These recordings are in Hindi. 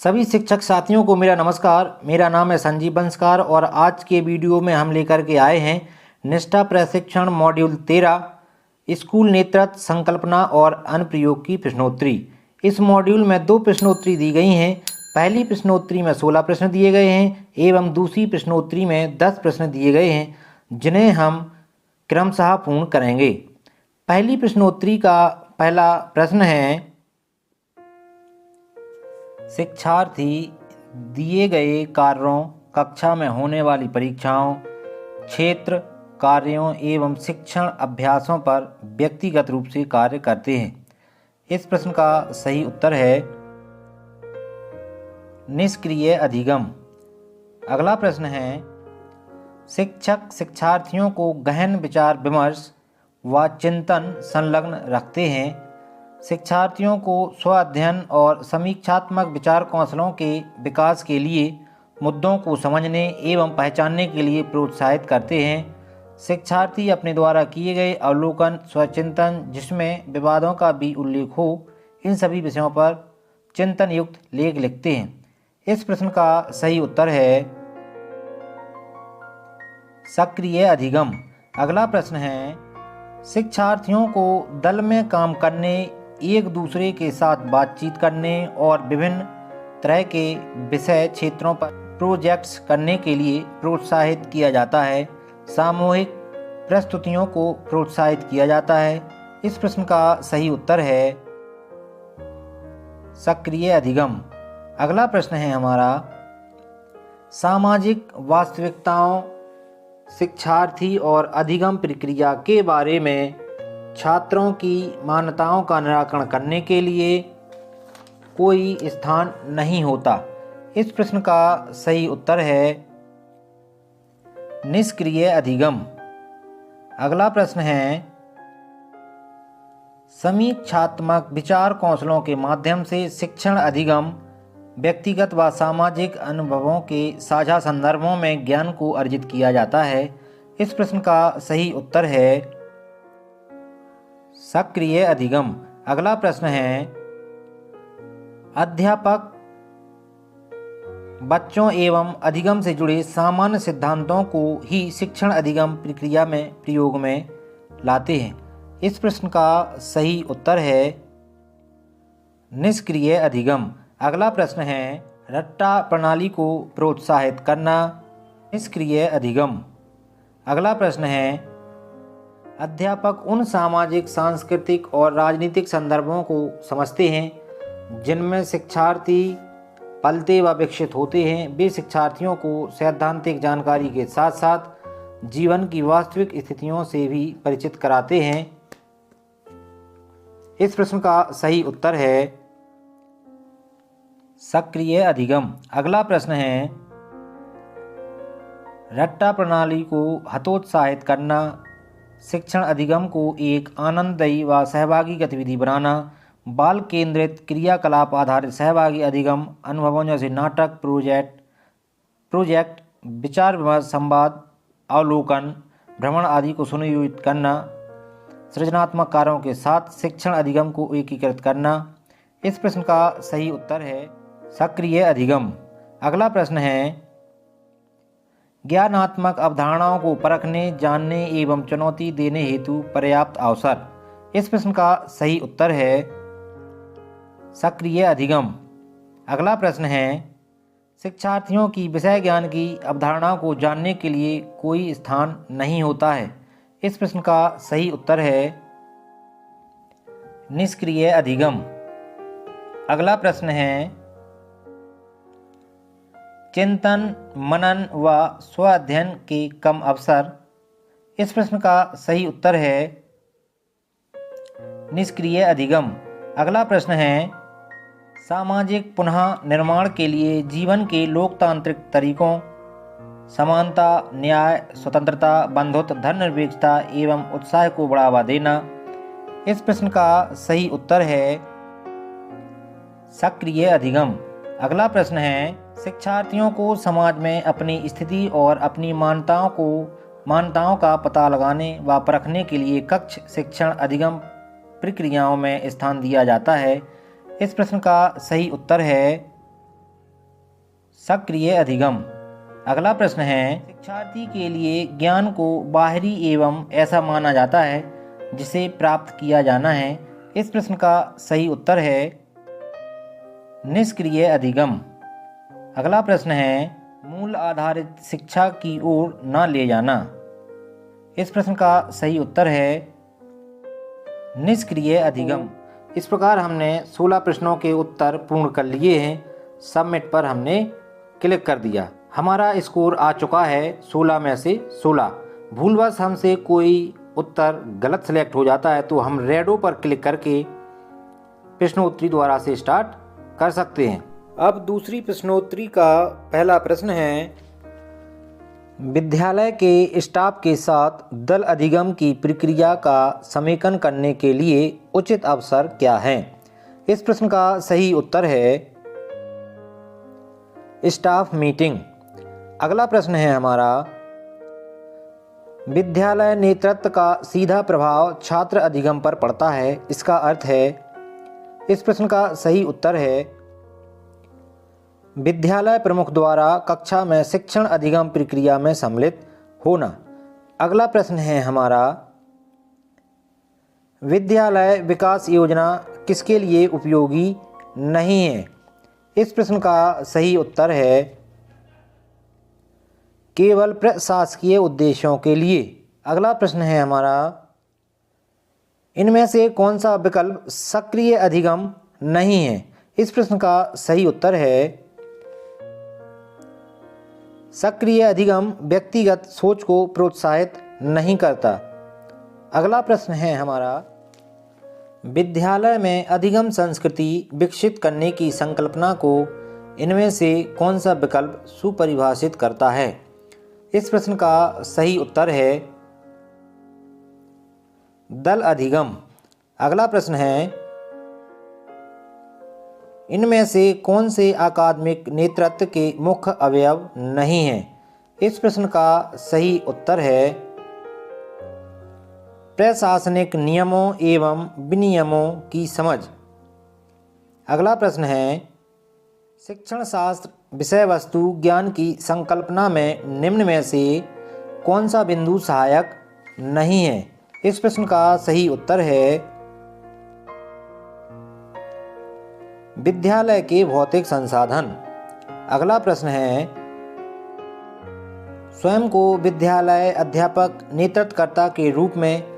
सभी शिक्षक साथियों को मेरा नमस्कार। मेरा नाम है संजीव बंसकार और आज के वीडियो में हम लेकर के आए हैं निष्ठा प्रशिक्षण मॉड्यूल 13 स्कूल नेतृत्व संकल्पना और अनुप्रयोग की प्रश्नोत्तरी। इस मॉड्यूल में 2 प्रश्नोत्तरी दी गई हैं। पहली प्रश्नोत्तरी में 16 प्रश्न दिए गए हैं एवं दूसरी प्रश्नोत्तरी में 10 प्रश्न दिए गए हैं, जिन्हें हम क्रमशः पूर्ण करेंगे। पहली प्रश्नोत्तरी का पहला प्रश्न है, शिक्षार्थी दिए गए कार्यों, कक्षा में होने वाली परीक्षाओं, क्षेत्र कार्यों एवं शिक्षण अभ्यासों पर व्यक्तिगत रूप से कार्य करते हैं। इस प्रश्न का सही उत्तर है निष्क्रिय अधिगम। अगला प्रश्न है, शिक्षक शिक्षार्थियों को गहन विचार विमर्श व चिंतन संलग्न रखते हैं। शिक्षार्थियों को स्व अध्ययन और समीक्षात्मक विचार कौशलों के विकास के लिए मुद्दों को समझने एवं पहचानने के लिए प्रोत्साहित करते हैं। शिक्षार्थी अपने द्वारा किए गए अवलोकन, स्वचिंतन जिसमें विवादों का भी उल्लेख हो, इन सभी विषयों पर चिंतन युक्त लेख लिखते हैं। इस प्रश्न का सही उत्तर है सक्रिय अधिगम। अगला प्रश्न है, शिक्षार्थियों को दल में काम करने, एक दूसरे के साथ बातचीत करने और विभिन्न तरह के विषय क्षेत्रों पर प्रोजेक्ट्स करने के लिए प्रोत्साहित किया जाता है। सामूहिक प्रस्तुतियों को प्रोत्साहित किया जाता है। इस प्रश्न का सही उत्तर है सक्रिय अधिगम। अगला प्रश्न है हमारा, सामाजिक वास्तविकताओं, शिक्षार्थी और अधिगम प्रक्रिया के बारे में छात्रों की मान्यताओं का निराकरण करने के लिए कोई स्थान नहीं होता। इस प्रश्न का सही उत्तर है निष्क्रिय अधिगम। अगला प्रश्न है, समीक्षात्मक विचार कौशलों के माध्यम से शिक्षण अधिगम व्यक्तिगत व सामाजिक अनुभवों के साझा संदर्भों में ज्ञान को अर्जित किया जाता है। इस प्रश्न का सही उत्तर है सक्रिय अधिगम। अगला प्रश्न है, अध्यापक बच्चों एवं अधिगम से जुड़े सामान्य सिद्धांतों को ही शिक्षण अधिगम प्रक्रिया में प्रयोग में लाते हैं। इस प्रश्न का सही उत्तर है निष्क्रिय अधिगम। अगला प्रश्न है, रट्टा प्रणाली को प्रोत्साहित करना, निष्क्रिय अधिगम। अगला प्रश्न है, अध्यापक उन सामाजिक, सांस्कृतिक और राजनीतिक संदर्भों को समझते हैं जिनमें शिक्षार्थी पलते व विकसित होते हैं। वे शिक्षार्थियों को सैद्धांतिक जानकारी के साथ साथ जीवन की वास्तविक स्थितियों से भी परिचित कराते हैं। इस प्रश्न का सही उत्तर है सक्रिय अधिगम। अगला प्रश्न है, रट्टा प्रणाली को हतोत्साहित करना, शिक्षण अधिगम को एक आनंददायी व सहभागी गतिविधि बनाना, बाल केंद्रित क्रियाकलाप आधारित सहभागी अधिगम अनुभवों जैसे नाटक, प्रोजेक्ट, विचार विमर्श, संवाद, अवलोकन, भ्रमण आदि को सुनियोजित करना, सृजनात्मक कार्यों के साथ शिक्षण अधिगम को एकीकृत करना। इस प्रश्न का सही उत्तर है सक्रिय अधिगम। अगला प्रश्न है, ज्ञानात्मक अवधारणाओं को परखने, जानने एवं चुनौती देने हेतु पर्याप्त अवसर। इस प्रश्न का सही उत्तर है सक्रिय अधिगम। अगला प्रश्न है, शिक्षार्थियों की विषय ज्ञान की अवधारणाओं को जानने के लिए कोई स्थान नहीं होता है। इस प्रश्न का सही उत्तर है निष्क्रिय अधिगम। अगला प्रश्न है, चिंतन, मनन व स्वाध्ययन के कम अवसर। इस प्रश्न का सही उत्तर है निष्क्रिय अधिगम। अगला प्रश्न है, सामाजिक पुनः निर्माण के लिए जीवन के लोकतांत्रिक तरीकों, समानता, न्याय, स्वतंत्रता, बंधुत्व, धर्मनिरपेक्षता एवं उत्साह को बढ़ावा देना। इस प्रश्न का सही उत्तर है सक्रिय अधिगम। अगला प्रश्न है, शिक्षार्थियों को समाज में अपनी स्थिति और अपनी मान्यताओं का पता लगाने व परखने के लिए कक्ष शिक्षण अधिगम प्रक्रियाओं में स्थान दिया जाता है। इस प्रश्न का सही उत्तर है सक्रिय अधिगम। अगला प्रश्न है, शिक्षार्थी के लिए ज्ञान को बाहरी एवं ऐसा माना जाता है जिसे प्राप्त किया जाना है। इस प्रश्न का सही उत्तर है निष्क्रिय अधिगम। अगला प्रश्न है, मूल आधारित शिक्षा की ओर न ले जाना। इस प्रश्न का सही उत्तर है निष्क्रिय अधिगम। इस प्रकार हमने 16 प्रश्नों के उत्तर पूर्ण कर लिए हैं। सबमिट पर हमने क्लिक कर दिया। हमारा स्कोर आ चुका है 16 में से 16। भूलवश हमसे कोई उत्तर गलत सिलेक्ट हो जाता है तो हम रेडो पर क्लिक करके प्रश्नोत्तरी दोबारा से स्टार्ट कर सकते हैं। अब दूसरी प्रश्नोत्तरी का पहला प्रश्न है, विद्यालय के स्टाफ के साथ दल अधिगम की प्रक्रिया का समेकन करने के लिए उचित अवसर क्या है। इस प्रश्न का सही उत्तर है स्टाफ मीटिंग। अगला प्रश्न है हमारा, विद्यालय नेतृत्व का सीधा प्रभाव छात्र अधिगम पर पड़ता है, इसका अर्थ है। इस प्रश्न का सही उत्तर है विद्यालय प्रमुख द्वारा कक्षा में शिक्षण अधिगम प्रक्रिया में सम्मिलित होना। अगला प्रश्न है हमारा, विद्यालय विकास योजना किसके लिए उपयोगी नहीं है। इस प्रश्न का सही उत्तर है केवल प्रशासकीय उद्देश्यों के लिए। अगला प्रश्न है हमारा, इनमें से कौन सा विकल्प सक्रिय अधिगम नहीं है। इस प्रश्न का सही उत्तर है सक्रिय अधिगम व्यक्तिगत सोच को प्रोत्साहित नहीं करता। अगला प्रश्न है हमारा, विद्यालय में अधिगम संस्कृति विकसित करने की संकल्पना को इनमें से कौन सा विकल्प सुपरिभाषित करता है। इस प्रश्न का सही उत्तर है दल अधिगम। अगला प्रश्न है, इनमें से कौन से अकादमिक नेतृत्व के मुख्य अवयव नहीं हैं। इस प्रश्न का सही उत्तर है प्रशासनिक नियमों एवं विनियमों की समझ। अगला प्रश्न है, शिक्षण शास्त्र विषय वस्तु ज्ञान की संकल्पना में निम्न में से कौन सा बिंदु सहायक नहीं है। इस प्रश्न का सही उत्तर है विद्यालय के भौतिक संसाधन। अगला प्रश्न है, स्वयं को विद्यालय अध्यापक नेतृत्वकर्ता के रूप में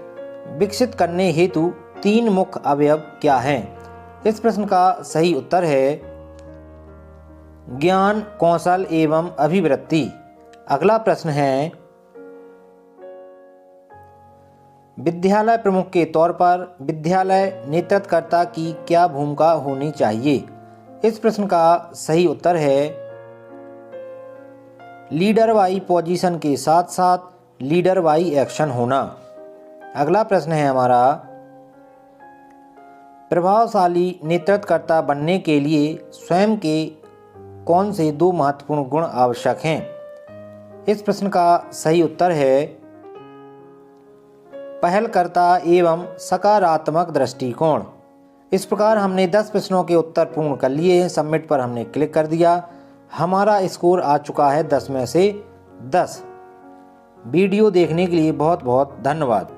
विकसित करने हेतु 3 मुख्य अवयव क्या हैं। इस प्रश्न का सही उत्तर है ज्ञान, कौशल एवं अभिवृत्ति। अगला प्रश्न है, विद्यालय प्रमुख के तौर पर विद्यालय नेतृत्वकर्ता की क्या भूमिका होनी चाहिए। इस प्रश्न का सही उत्तर है लीडर बाई पोजीशन के साथ साथ लीडर बाई एक्शन होना। अगला प्रश्न है हमारा, प्रभावशाली नेतृत्वकर्ता बनने के लिए स्वयं के कौन से 2 महत्वपूर्ण गुण आवश्यक हैं। इस प्रश्न का सही उत्तर है पहलकर्ता एवं सकारात्मक दृष्टिकोण। इस प्रकार हमने 10 प्रश्नों के उत्तर पूर्ण कर लिए हैं। सबमिट पर हमने क्लिक कर दिया। हमारा स्कोर आ चुका है 10 में से 10। वीडियो देखने के लिए बहुत बहुत धन्यवाद।